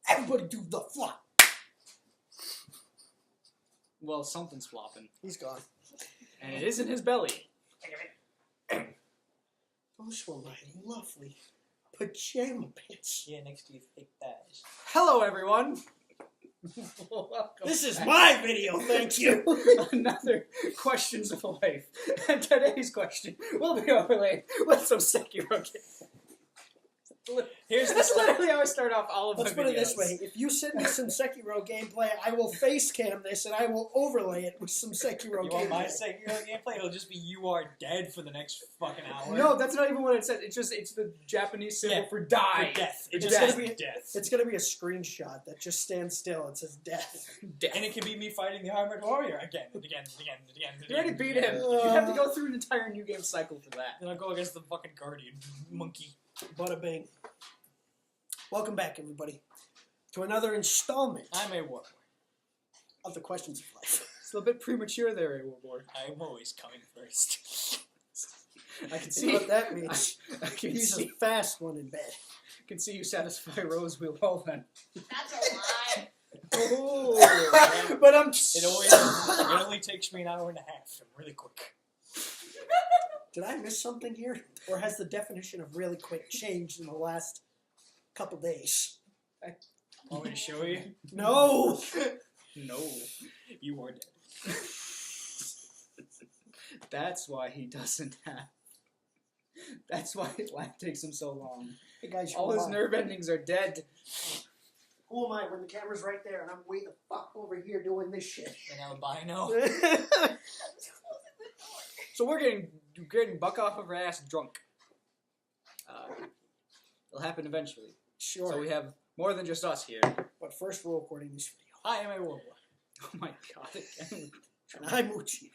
Everybody do the flop. Well, something's flopping. He's gone. And it is in his belly. Those were my lovely pajama pants. Yeah, next to your fake thighs. Hello, everyone. This is my video, thank you. Another Questions of Life. And today's question will be overlaid with some Sekiro games. That's literally how I start off all of my videos. Let's put it this way. If you send me some Sekiro gameplay, I will face cam this and I will overlay it with some Sekiro You gameplay. want my Sekiro gameplay? It'll just be you are dead for the next fucking hour. No, that's not even what it said. It's the Japanese symbol for die. For death. It's just gonna says be death. It's gonna be a screenshot that just stands still. It says death. Death. And it can be me fighting the Armored Warrior again and again and again and again. You already beat him. You have to go through an entire new game cycle for that. Then I'll go against the fucking Guardian monkey. Bada bing. Welcome back, everybody, to another installment I'm a warlord. of the Questions of Life. It's a little bit premature there, Warlord. I'm always coming first. I can See see what that means. I can He's see. a fast one in bed. I can see you satisfy Rose real well then. That's a lie. Oh, But I'm. It only takes me an hour and a half. I'm really quick. Did I miss something here, or has the definition of really quick changed in the last couple days? Want me to show you? No. no. You are dead. That's why he doesn't have. That's why life takes him so long. Hey guys, All his nerve endings are dead. Who am I when the camera's right there and I'm way the fuck over here doing this shit? An albino. So we're getting buck off of our ass drunk. It'll happen eventually. Sure. So we have more than just us here. But first, we're recording this video. I am a warlord. Oh my god, again. And I'm Uchiha.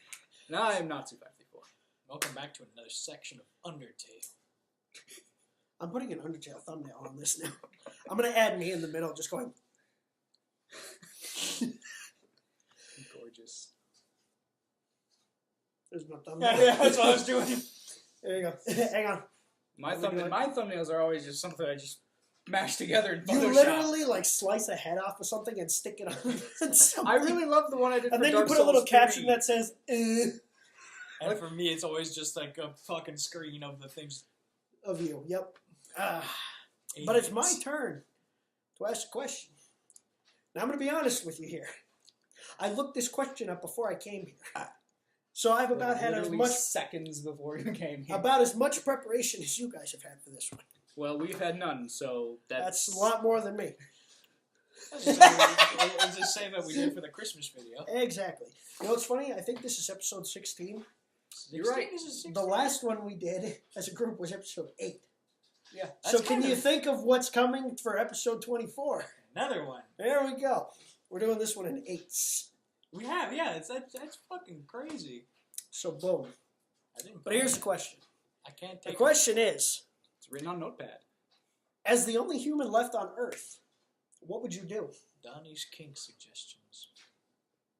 And I am not 254. Welcome back to another section of Undertale. I'm putting an Undertale thumbnail on this now. I'm gonna add me in the middle, just going. Gorgeous. There's no thumbnail. Yeah, that's what I was doing. There you go. Hang on. My thumbnails are always just something I just mash together in You Photoshop. literally like slice a head off of something and stick it on something. I really love the one I did and for then Dark you put a little Souls caption 3. that says, And for me, it's always just like a fucking screen of the things. of you. Yep. But it's my turn to ask a question. Now I'm going to be honest with you here. I looked this question up before I came here. So I've about had as Literally much seconds before you came here. about as much preparation as you guys have had for this one. Well, we've had none, so That's a lot more than me. Let's just say that we did for the Christmas video. Exactly. You know what's funny? I think this is episode 16. You're right. The last one we did as a group was episode 8. Yeah. So can you think of what's coming for episode 24? Another one. There we go. We're doing this one in 8s. We have, yeah. That's fucking crazy. So boom. I didn't. But here's the question. I can't The take. question is, It's written on Notepad. as the only human left on Earth, what would you do? Donnie's kink suggestions.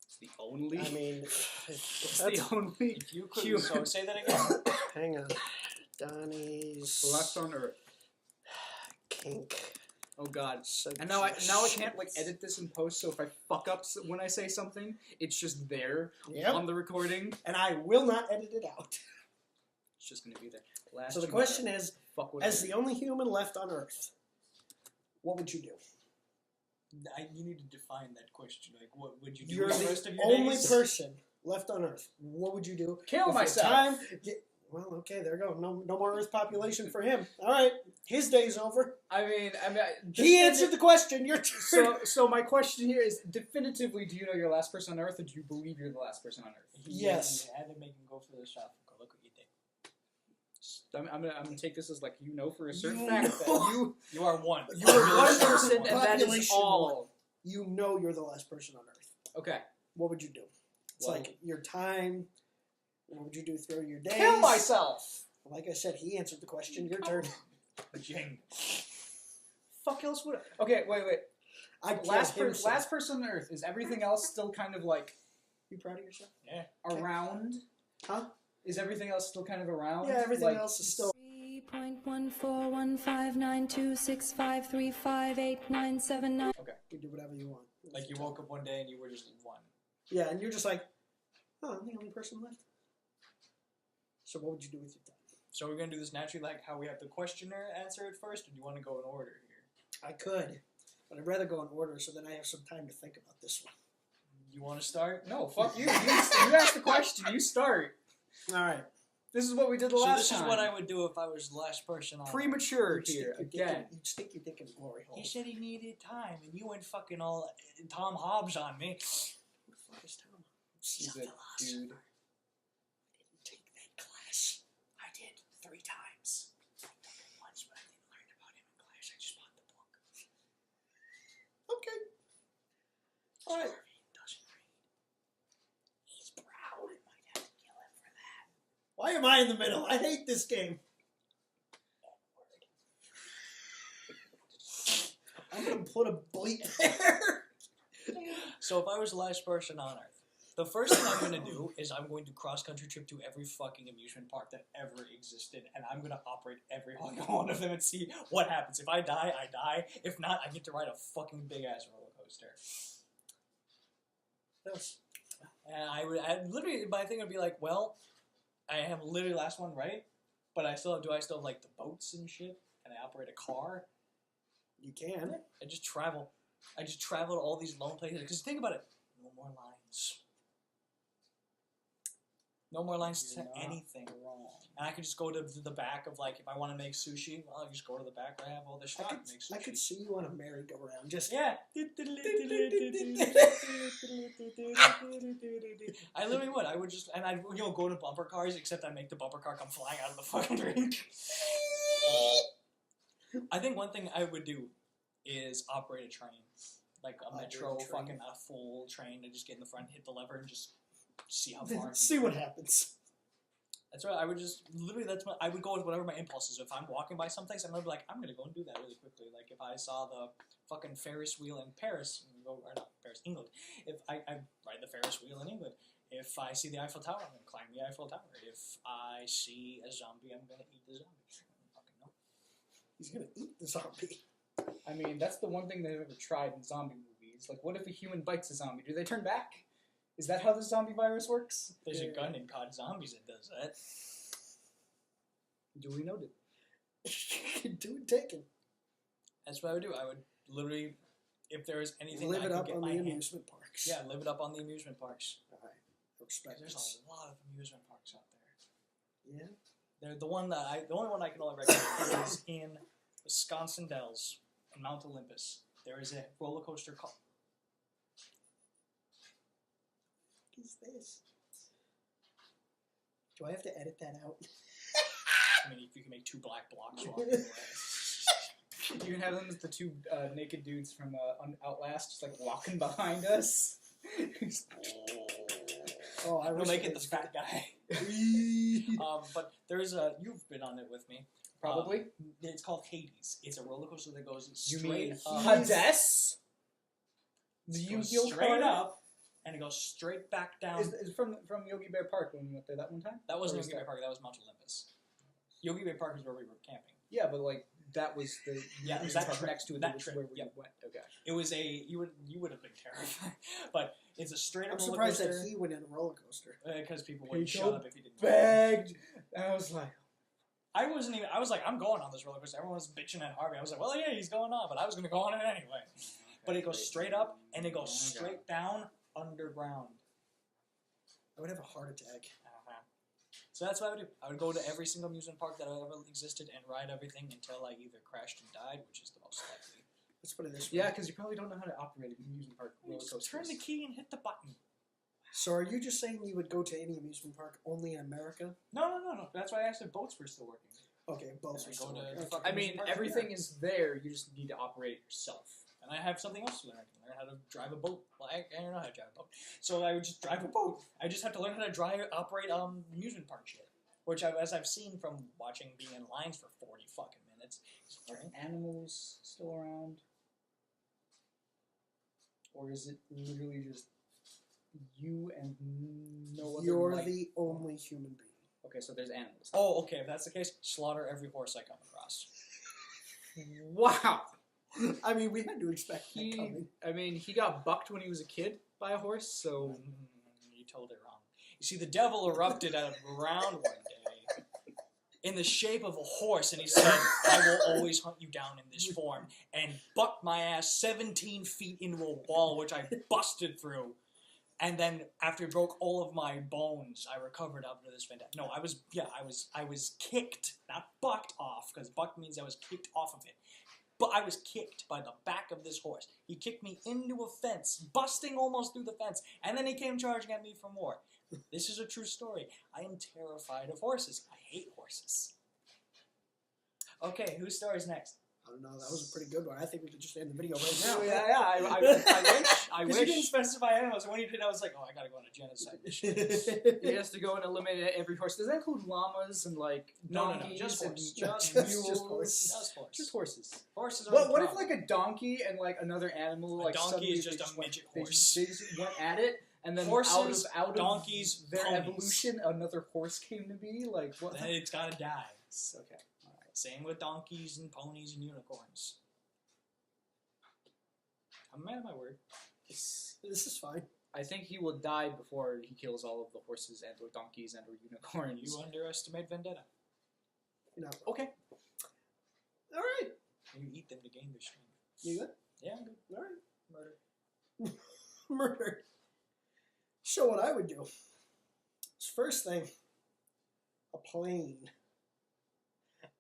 It's the only. I mean, it's the only If you could, human so say that again. hang on. Donnie's left on Earth. kink. Oh god. And now I can't like edit this in post, so if I fuck up when I say something, it's just there on the recording. And I will not edit it out. It's just gonna be there. Last So the you question gotta is, fuck with as it. the only human left on Earth, what would you do? You need to define that question. Like, what would you do You're for the the rest of your only days? person left on Earth. What would you do? Kill If your myself. Time, well, okay, there you go. No more Earth population for him. All right, his day's over. I mean, He answered the question. Your turn. So my question here is: definitively, do you know you're the last person on Earth, or do you believe you're the last person on Earth? Yes. You had to make him go for the shot. Look what you did. I'm gonna take this as like you know for a certain You fact know. that You are one. You are one person, and that is population all. You know you're the last person on Earth. Okay. What would you do? It's Well- like your time. What would you do through your days? Kill myself. Like I said, he answered the question. Your turn. Jing. Fuck else would. Okay, wait. I Last person on Earth. Is everything else still kind of like You proud of yourself? Yeah. around? Huh? Is everything else still kind of around? Yeah, everything Like, else is still. 3.1415926535897. Okay. You do whatever you want. Like you woke up one day and you were just one. Yeah, and you're just like, oh, I'm the only person left. So what would you do with your time? So we're gonna do this naturally, like how we have the questioner answer it first, or do you want to go in order here? I could, but I'd rather go in order so then I have some time to think about this one. You want to start? No, fuck you. You ask the question. You start. All right. This is what we did the So last this time. is what I would do if I was the last person on. Premature here again. You stick your dick in a glory hole. He said he needed time, and you went fucking all Tom Hobbs on me. Who the fuck is Tom? He's a dude. I didn't take that class. I did 3 times. I took it once, but I didn't learn about him in class. I just bought the book. Okay. All right. He doesn't read. He's proud. I might have to kill him for that. Why am I in the middle? I hate this game. I'm gonna put a bleep there. So if I was the last person on Earth, the first thing I'm going to do is I'm going to cross-country trip to every fucking amusement park that ever existed, and I'm going to operate every one of them and see what happens. If I die, I die. If not, I get to ride a fucking big-ass roller coaster. Yes. And I literally, my thing would be like, well, I have literally the last one right, but do I still have, like, the boats and shit? Can I operate a car? You can. I just travel to all these lone places. Because think about it, no more lines. No more lines to anything. Wrong. And I could just go to the back of, like, if I want to make sushi, well, I'll just go to the back where I have all this stock to make sushi. I could see you on a merry-go-round. Just Yeah. I literally would. I would just, and I'd, go to bumper cars, except I make the bumper car come flying out of the fucking drink. I think one thing I would do is operate a train. Like a metro, fucking a full train, and just get in the front, hit the lever, and just see how far. see what happens. That's right. I would just literally. I would go with whatever my impulse is. If I'm walking by someplace, I'm gonna be like, I'm gonna go and do that really quickly. Like if I saw the fucking Ferris wheel in Paris, or not Paris, England. If I ride the Ferris wheel in England. If I see the Eiffel Tower, I'm gonna climb the Eiffel Tower. If I see a zombie, I'm gonna eat the zombie. I don't fucking know. He's gonna eat the zombie. I mean, that's the one thing they've ever tried in zombie movies. Like, what if a human bites a zombie? Do they turn back? Is that how the zombie virus works? There's a gun in COD Zombies that does that. Duly noted. Dude, taken. That's what I would do. I would literally, if there is anything Live I it could up get on my the hand- amusement parks. Yeah, live it up on the amusement parks. All right. Respect. There's this. a lot of amusement parks out there. Yeah. They're the only one I can only recommend is in Wisconsin Dells and Mount Olympus. There is a roller coaster called. What is this? Do I have to edit that out? I mean, if you can make 2 black blocks walking away. You can have them as the 2 naked dudes from Outlast just like walking behind us. Oh, I We'll wish make it it the was fat guy. But there's you've been on it with me. Probably. It's called Hades. It's a roller coaster that goes You straight mean up. Hades? The It Yu goes Yu straight up, and it goes straight back down. Is from Yogi Bear Park when we went there that one time? That wasn't Or is Yogi Bear Park. That was Mount Olympus. Yogi Bear Park is where we were camping. Yeah, but like that was the Yeah, amusement that park trip- next to it. that was trip, where we yep. went. Okay. It was you would have been terrified, but it's a straight I'm up roller surprised coaster. that he went in a roller coaster. Because people wouldn't People shut up if he didn't. Begged. And I was like, I wasn't even. I was like, I'm going on this roller coaster. Everyone was bitching at Harvey. I was like, well, yeah, he's going on, but I was going to go on it anyway. But it goes straight up and it goes straight down underground. I would have a heart attack. So that's what I would do. I would go to every single amusement park that ever existed and ride everything until I either crashed and died, which is the most likely. Let's put it this way. yeah, because you probably don't know how to operate an amusement park You roller just coaster. turn the key and hit the button. So are you just saying you would go to any amusement park only in America? No. That's why I asked if boats were still working. Okay, both Yeah, are go still to working. the Okay. fucking- I mean, everything is there. You just need to operate it yourself. And I have something else to learn. I can learn how to drive a boat. Well, I don't know how to drive a boat. So I would just drive a boat. I just have to learn how to operate amusement park shit. Which, as I've seen from watching being in lines for 40 fucking minutes. Are animals still around? Or is it literally just you and no other You're life? the only human being. Okay, so there's animals. Oh, okay. If that's the case, slaughter every horse I come across. Wow. I mean, we had to expect that coming. I mean, he got bucked when he was a kid by a horse, so... You told it wrong. You see, the devil erupted out of the ground one day in the shape of a horse, and he said, I will always hunt you down in this form, and bucked my ass 17 feet into a wall, which I busted through. And then, after he broke all of my bones, I recovered after this vendetta. No, I was kicked, not bucked off, because bucked means I was kicked off of it. But I was kicked by the back of this horse. He kicked me into a fence, busting almost through the fence, and then he came charging at me for more. This is a true story. I am terrified of horses. I hate horses. Okay, whose story is next? I don't know. That was a pretty good one. I think we could just end the video right now. Yeah. I wish. I wish. You didn't specify animals, and when you did, I was like, oh, I gotta go on a genocide mission. He has to go and eliminate every horse. Does that include llamas and like donkeys? No, just horses. Just Just mules? horses. Just horses. Horses are What the if like a donkey and like another animal? A Like donkey suddenly is they just a midget they horse. They just went at it, and then Horses, out of donkeys, their ponies. evolution, another horse came to be. Like what? Then it's gotta die. Okay. Same with donkeys and ponies and unicorns. I'm a man of my word. This is fine. I think he will die before he kills all of the horses and or donkeys and or unicorns. You underestimate vendetta. No. Okay. All right. You eat them to gain their strength. You good? Yeah, I'm good. All right. Murder. Murder. So what I would do is first thing, a plane.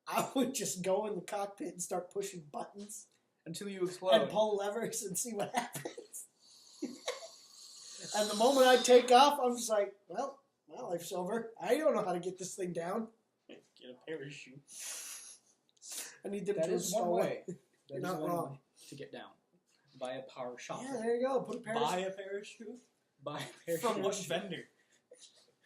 I would just go in the cockpit and start pushing buttons Until you explode. and pull levers and see what happens. And the moment I take off, I'm just like, well, my life's over. I don't know how to get this thing down. Get a parachute. I need them That to is one install way. it. That You're is not one wrong. way to get down. Buy a power shot. Yeah, there you go. Put a parachute. Buy a parachute? Buy a parachute. From what vendor?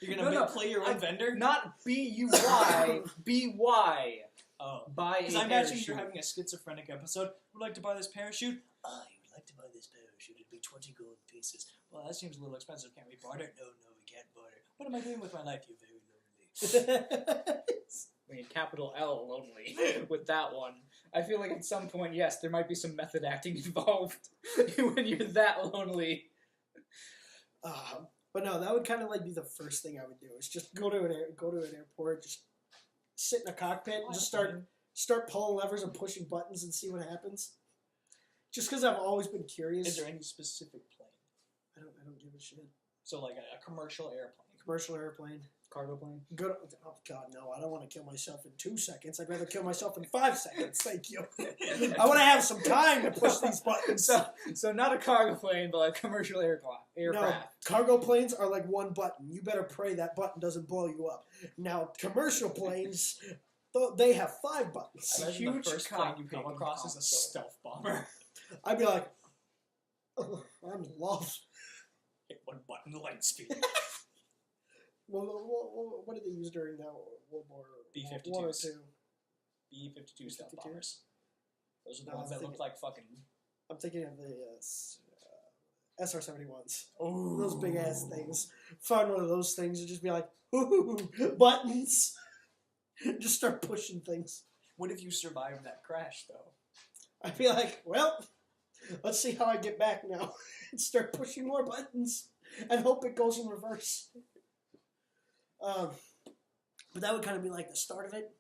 You're gonna No, play your own vendor? Not B-U-Y. B-Y. Oh. Buy a Because I parachute. imagine you're having a schizophrenic episode. Would like to buy this parachute? I would like to buy this parachute. It'd be 20 gold pieces. Well, that seems a little expensive. Can't we barter? No, we can't barter. What am I doing with my life, you very lonely? I mean, capital L lonely with that one. I feel like at some point, yes, there might be some method acting involved when you're that lonely. But no, that would kind of like be the first thing I would do. Is just go to an airport, just sit in a cockpit and just start pulling levers and pushing buttons and see what happens. Just because I've always been curious. Is there any specific plane? I don't give a shit. So like a commercial airplane. Commercial airplane. Cargo plane. Good. Oh God, no! I don't want to kill myself in 2 seconds. I'd rather kill myself in 5 seconds. Thank you. I want to have some time to push these buttons. So not a cargo plane, but a commercial aircraft. No, cargo planes are like one button. You better pray that button doesn't blow you up. Now, commercial planes, they have 5 buttons. I imagine the first plane you cockpit come across is a stealth bomber. I'd be like, oh, I'm lost. Hit one button, light speed. Well, what did they use during that World War B-52s. War II? B-52 stealth B-52s? bombers. Those are the No, ones I'm that look thinking- like fucking... I'm thinking of the SR-71s. Oh, Those big ass things. Find one of those things and just be like, ooh, buttons. Just start pushing things. What if you survived that crash, though? I'd be like, well, let's see how I get back now. And start pushing more buttons and hope it goes in reverse. But that would kind of be like the start of it.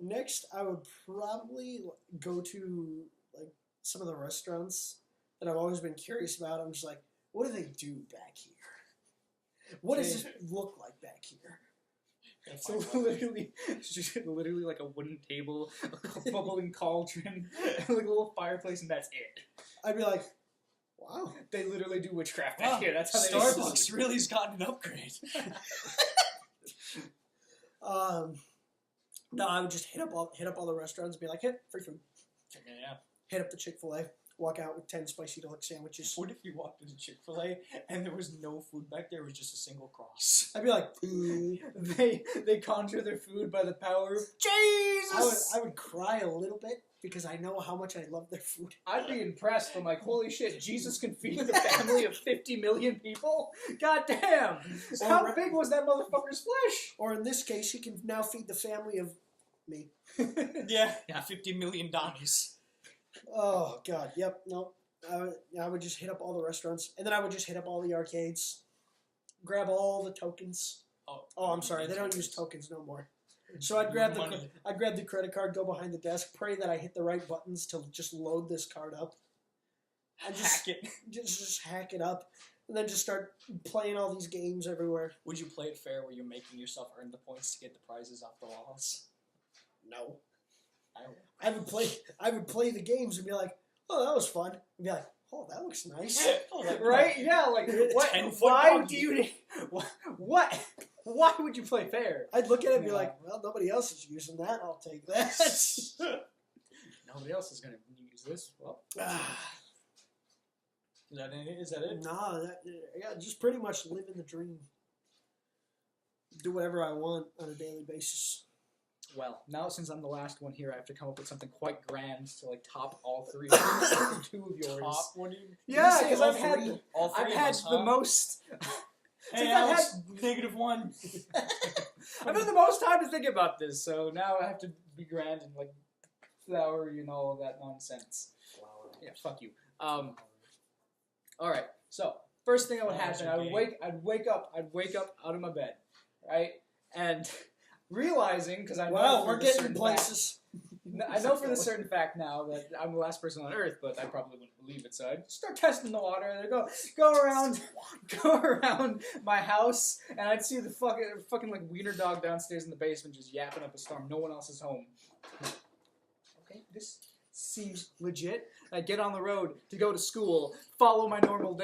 Next, I would probably go to like some of the restaurants that I've always been curious about. I'm just like, what do they do back here? What does this look like back here? So literally like a wooden table, a bubbling cauldron, and like a little fireplace, and that's it. I'd be like, wow. They literally do witchcraft back here. That's how they Starbucks really has gotten an upgrade. No, I would just hit up all the restaurants and be like, hit free food. Yeah. Hit up the Chick-fil-A. Walk out with 10 spicy deluxe sandwiches. What if you walked into Chick-fil-A and there was no food back there? It was just a single cross. I'd be like, They conjure their food by the power of Jesus. I would cry a little bit because I know how much I love their food. I'd be impressed. I'm like, holy shit, Jesus can feed the family of 50 million people? God damn! How big was that motherfucker's flesh? Or in this case, he can now feed the family of me. Yeah, 50 million Donnies. Oh, God. Yep. No. I would just hit up all the restaurants, and then I would just hit up all the arcades, grab all the tokens. Oh, I'm sorry. They don't use tokens no more. So I'd grab the credit card, go behind the desk, pray that I hit the right buttons to just load this card up. And Hack it. Just hack it up, and then just start playing all these games everywhere. Would you play it fair where you're making yourself earn the points to get the prizes off the walls? No. I would play the games and be like, oh, that was fun. And be like, oh, that looks nice. Right? Yeah, like, what? 10-foot Why dog. do you... What? Why would you play fair? I'd look at it and be Yeah. like, well, nobody else is using that. I'll take that. Nobody else is going to use this. Well, Is that it? Nah, yeah, just pretty much living the dream. Do whatever I want on a daily basis. well, now since I'm the last one here, I have to come up with something quite grand to like top all three. Two of yours. Top? What do you? Yeah, say because all I've had three? All three I've of had us, the huh? most. Hey, Since I've Alex, -1. I've had the most time to think about this, so now I have to be grand and like flowery and all of that nonsense. Yeah, fuck you. All right. So first thing that would happen, I'd wake up out of my bed, right, and realizing because I know Wow, for we're the getting certain places. fact, I know for the certain fact now that I'm the last person on Earth, but I probably wouldn't believe it. So I'd start testing the water, and I'd go around my house, and I'd see the fucking like wiener dog downstairs in the basement just yapping up a storm. No one else is home. Okay, this seems legit. I get on the road to go to school, follow my normal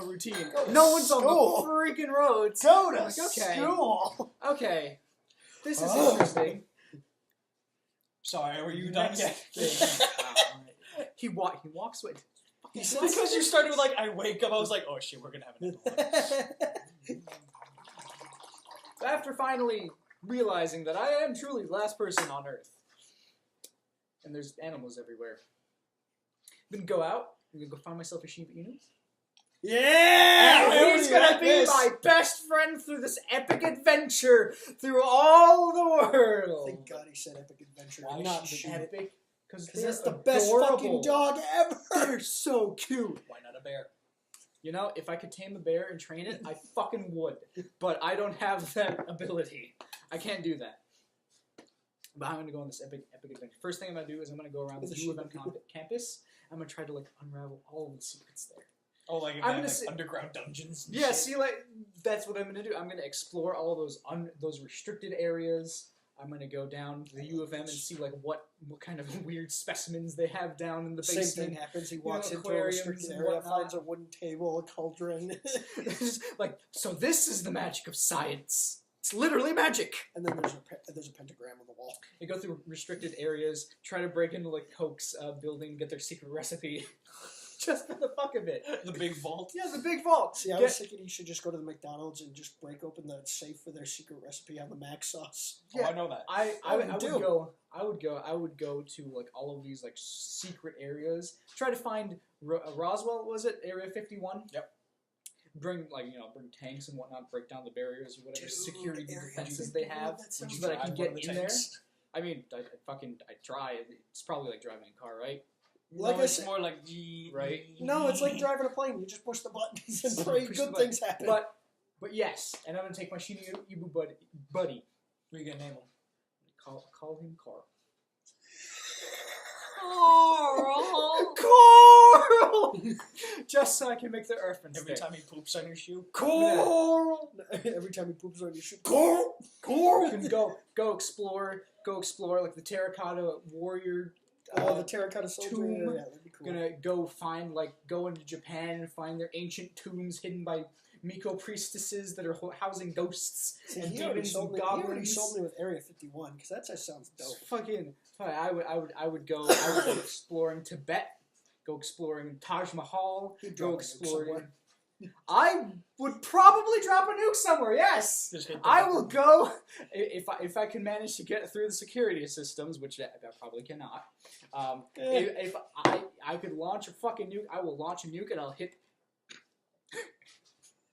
routine. No one's on the freaking roads. Go to I'm like, okay. school. Okay, this is Oh. interesting. Sorry, were you done yet? He walks with. He It's says because you started with like, I wake up, I was like, oh shit, we're gonna have an So after finally realizing that I am truly the last person on Earth, and there's animals everywhere, I'm gonna go out. I'm gonna go find myself a Shiba Inu. Yeah! And he's gonna be my best friend through this epic adventure through all the world. Thank God he said epic adventure. Why Not should Shiba. Epic, because That's the best fucking dog ever. They're so cute. Why not a bear? You know, if I could tame a bear and train it, I fucking would. But I don't have that ability. I can't do that. But I'm gonna go on this epic adventure. First thing I'm gonna do is I'm gonna go around the U of M campus. I'm gonna try to like unravel all of the secrets there. Oh, like, I'm gonna underground dungeons. And Yeah, shit. see, like that's what I'm gonna do. I'm gonna explore all those restricted areas. I'm gonna go down to the U of M and see like what kind of weird specimens they have down in the Same basement. thing happens. He walks into a aquariums restricted and area, whatnot. finds a wooden table, a cauldron, Like, so this is the magic of science. It's literally magic. and then there's a pentagram on the wall. They go through restricted areas, try to break into like Coke's building, get their secret recipe, just for the fuck of it. The big vault. Yeah, the big vault. See, I was thinking you should just go to the McDonald's and just break open the safe for their secret recipe on the mac sauce. Oh, I know that. I would go to like all of these like secret areas, try to find Roswell. Was it Area 51? Yep. Bring tanks and whatnot, break down the barriers or whatever Dude, security Area defenses they 51, have, that so sounds that I can Drive get one of the in there. tanks. I mean, I try. It's probably like driving a car, right? Like No, I it's said, more like Right. no, it's like driving a plane. You just push the buttons and pray Push the good button. things happen. But yes, and I'm gonna take my Shiba Inu buddy. What are you gonna name him? Call him Carl. Carl! Just so I can make the reference Every there. time he poops on your shoe. Coral. Every time he poops on your shoe, Coral. You can go explore like the terracotta warrior. Oh, the terracotta soldier. tomb. Yeah, that'd be cool. Gonna go into Japan and find their ancient tombs hidden by Miko priestesses that are housing ghosts See, and he already demons sold and me. He already goblins. sold me with Area 51 because that just sounds dope. It's fucking. I would go exploring Tibet. Go exploring Taj Mahal. He'd Go drop a nuke somewhere. exploring. I would probably drop a nuke somewhere. Yes, Just hit the I button. will go if I can manage to get through the security systems, which I probably cannot. If I could launch a fucking nuke, I will launch a nuke and I'll hit.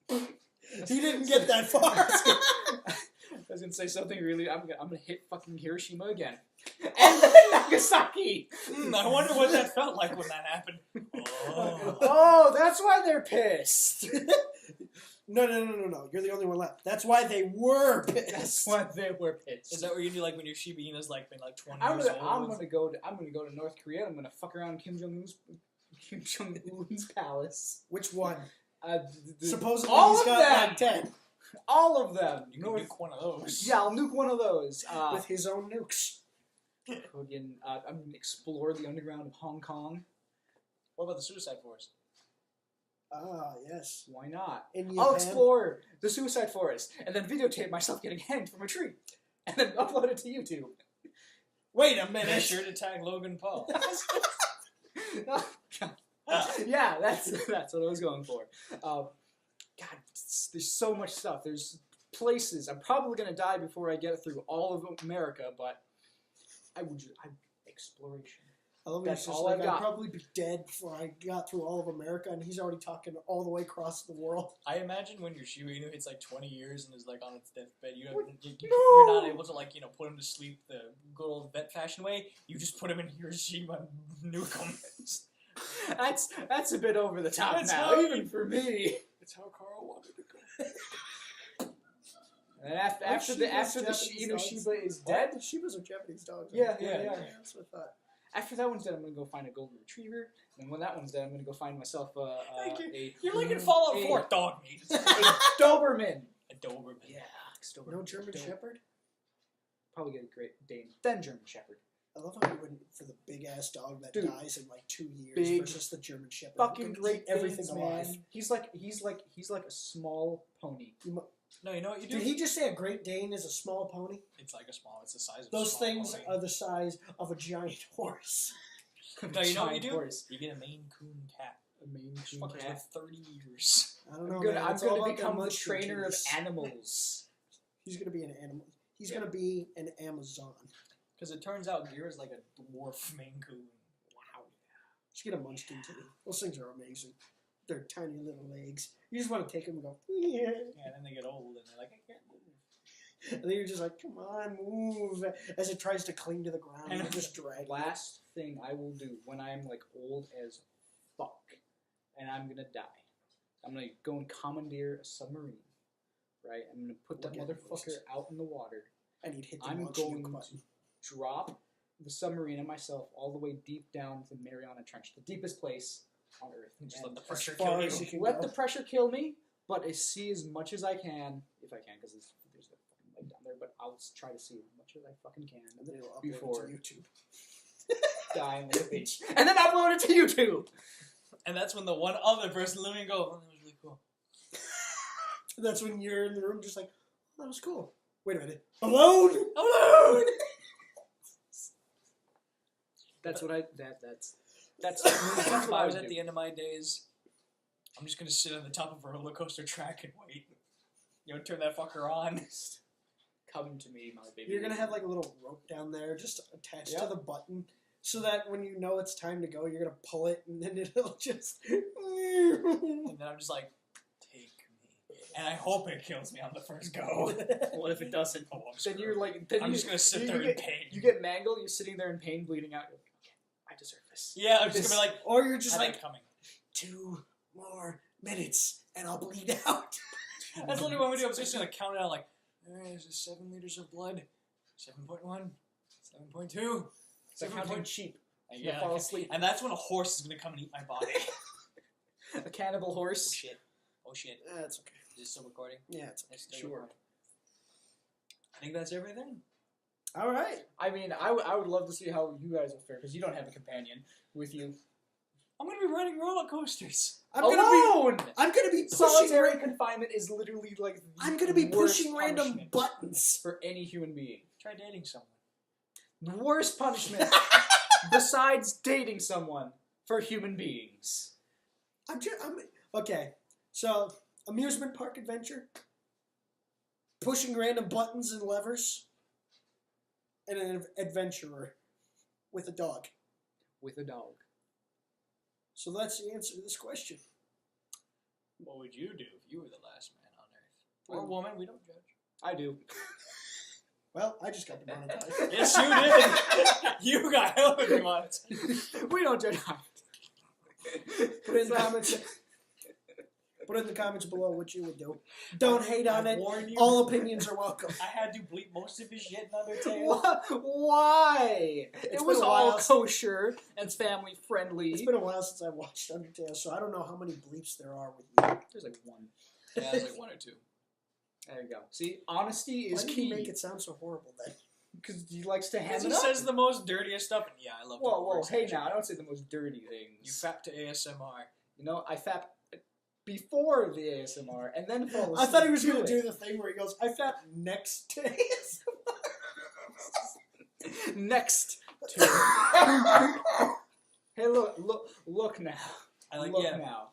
He didn't get that far. I was gonna say something really. I'm gonna hit fucking Hiroshima again, and then Nagasaki. I wonder what that felt like when that happened. Oh. Oh, that's why they're pissed. No. You're the only one left. That's why they were pissed. That's why they were pissed. Is that what you do like when your Shiba Inu's like been like 20 I'm years gonna old? go to North Korea. I'm gonna fuck around Kim Jong Un's palace. Which one? The- Supposedly all he's of got them. like 10 All of them. You can nuke one of those. Yeah, I'll nuke one of those. with his own nukes. Again, I'm gonna explore the underground of Hong Kong. What about the Suicide Forest? Ah, yes. Why not? In I'll Japan. explore the Suicide Forest and then videotape myself getting hanged from a tree, and then upload it to YouTube. Wait a Be minute. sure to tag Logan Paul. Oh, God. Yeah, that's what I was going for. God, there's so much stuff. There's places. I'm probably gonna die before I get through all of America, but exploration. I love That's he's just all like, I've got. I'd probably be dead before I got through all of America, and he's already talking all the way across the world. I imagine when your Shiba Inu hits like 20 years and is like on its deathbed, What? you're not able to like put him to sleep the good old vet fashion way. You just put him in Hiroshima and nuke him. That's a bit over the top That's now, how even for me. That's how Carl wanted to go. And after the Japanese dogs? Shiba is Dead? dead. Shibas are Japanese dogs. Yeah, right? yeah. That's what I thought. After that one's dead, I'm gonna go find a golden retriever. And when that one's dead, I'm gonna go find myself You're like in Fallout a- 4, dog meat. a Doberman. A Doberman. Yeah, Doberman. No German Shepherd? Probably get a Great Dane, then German Shepherd. I love how you went for the big ass dog that Dude. dies in like 2 years Big versus the German Shepherd. Fucking who can Great eat everything Danes, alive. man. He's like a small pony. No, you know what you do? Did he just say a Great Dane is a small pony? It's like it's the size of Those a small things pony. are the size of a giant horse. No, you know what you Giant do? horse. You get a Maine Coon cat. A Maine This Coon fucker's cat. lived 30 years. I don't know. I'm man. It's all gonna about become them the munchkin trainer of trees. animals. He's gonna be an animal. He's Yeah. gonna be an Amazon. Because it turns out Gear is like a dwarf Maine Coon. Wow. Just get a munchkin too. Those things are amazing. Their tiny little legs. You just want to take them and go, yeah. Yeah, and then they get old and they're like, I can't move. And then you're just like, come on, move. As it tries to cling to the ground and just drag. Last thing I will do when I'm like old as fuck and I'm gonna die, I'm gonna go and commandeer a submarine. Right? I'm gonna put that Look at motherfucker this. out in the water. And he'd hit the I'm launch going nuke to button. drop the submarine and myself all the way deep down the Mariana Trench, the deepest place on Earth. And just let And the pressure as far kill as you. you can let go. the pressure kill me, but I see as much as I can, if I can, because there's a fucking light down there. But I'll try to see as much as I fucking can. And then it'll upload Before. it to YouTube. Die like a bitch, and then upload it to YouTube. And that's when the one other person living go, oh, that was really cool. That's when you're in the room just like, oh, that was cool. Wait a minute. Alone? Alone! That's what I. That's If what I was would at do. the end of my days, I'm just gonna sit on the top of a roller coaster track and wait. You know, turn that fucker on. Come to me, my baby. You're going to have like a little rope down there just attached to Yep. the button so that when you know it's time to go, you're going to pull it and then it'll just. And then I'm just like, take me. And I hope it kills me on the first go. What if it doesn't? Oh, I'm Then screwed. you're like. Then I'm you, just gonna sit you there in get, pain. You get mangled. You're sitting there in pain, bleeding out. You're like, okay, I deserve this. Yeah, I'm just gonna be like, Or you're just had like, that coming. 2 more minutes and I'll bleed out. That's literally what we do. I'm just gonna count it out like, alright, this is 7 liters of blood. 7.1, 7.2. It's like counting sheep. And You'll fall asleep. And that's when a horse is gonna come and eat my body. A cannibal Oh horse. shit. Oh shit. That's okay. Is it still recording? Yeah, it's It's still Sure. recording. I think that's everything. all right. I mean, I would love to see how you guys will fare because you don't have a companion with you. I'm gonna be riding roller coasters. I'm Alone. gonna be pushing. Solitary confinement is literally like. The I'm gonna be worst pushing random punishment buttons. for any human being. Try dating someone. The worst punishment besides dating someone for human beings. I'm okay. So, amusement park adventure, pushing random buttons and levers, and an adventurer with a dog. With a dog. So that's the answer to this question. What would you do if you were the last man on Earth? Or woman, we don't judge. I do. Well, I just got demonetized. Yes, you did. You got hell of demonetized. We don't judge. Put in the comments. Put in the comments below what you would do. Don't hate on it. warned you. All opinions are welcome. I had to bleep most of his shit in Undertale. Why? It's It was been a all while. kosher and family friendly. It's been a while since I watched Undertale, so I don't know how many bleeps there are with you. There's like one. Yeah, it was like 1 or 2. There you go. See, honesty is Why did key. he make it sound so horrible then? Because he likes to ham Because it he up. says the most dirtiest stuff. And yeah, I love Whoa, the hey now, I don't say the most dirty things. You fap to ASMR. You know, I fap before the ASMR and then fall I asleep thought he was going it. to do the thing where he goes, I fap next to his. Next to Hey, look now. I like, look yeah. now.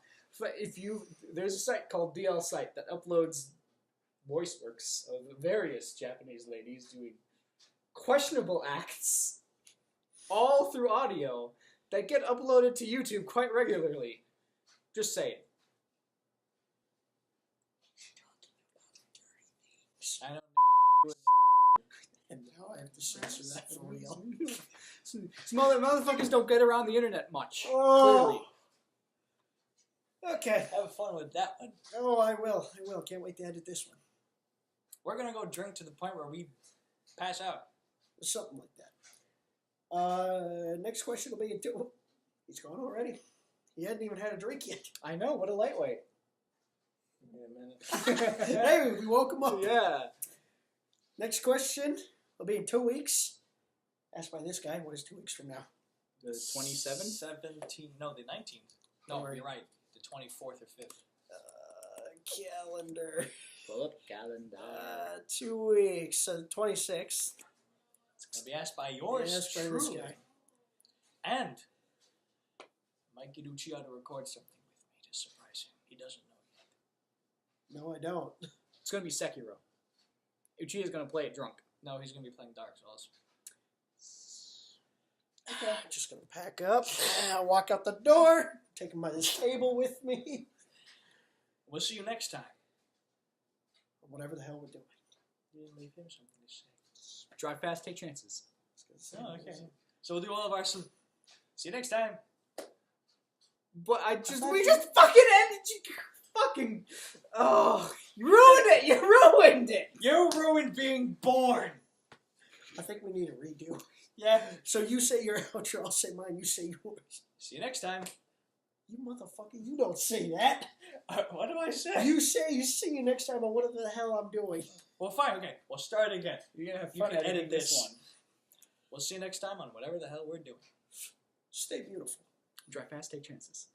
If you, there's a site called DL Site that uploads voice works of various Japanese ladies doing questionable acts, all through audio, that get uploaded to YouTube quite regularly. Just saying. I don't And now I have to censor that for real. Motherfuckers don't get around the internet much. Oh. Okay. have fun with that one. Oh, I will. I will. Can't wait to edit this one. We're gonna go drink to the point where we pass out. Something like that. Next question will be in 2. He's gone already. He hadn't even had a drink yet. I know, what a lightweight. Give me a minute. Hey, we woke him up. Yeah. Next question will be in 2 weeks. Asked by this guy, what is 2 weeks from now? The 27th? 17. No, the 19th. No, Don't worry. you're right. The 24th or 5th. Calendar. Pull up calendar. 2 weeks. So the 26th. It's gonna be asked by yours Asked by this truly. guy. And I might get Uchiha to record something with me to surprise him. He doesn't know yet. No, I don't. It's gonna be Sekiro. Uchiha's gonna play it drunk. No, he's gonna be playing Dark Souls. Okay. Just gonna pack up. Walk out the door. Take him by this table with me. We'll see you next time. Whatever the hell we're doing. You didn't leave him something to say. Drive fast, take chances. Oh, okay. So we'll do all of our. See you next time. But we just fucking ended you. Fucking. Oh, you ruined it. You ruined it. You ruined being born. I think we need a redo. Yeah. So you say your outro, I'll say mine, you say yours. See you next time. You motherfucker, you don't say that. What do I say? You say you see you next time on whatever the hell I'm doing. Well, fine. Okay, we'll start again. You're gonna have You fun can editing edit this this. one. We'll see you next time on whatever the hell we're doing. Stay beautiful. Drive fast, take chances.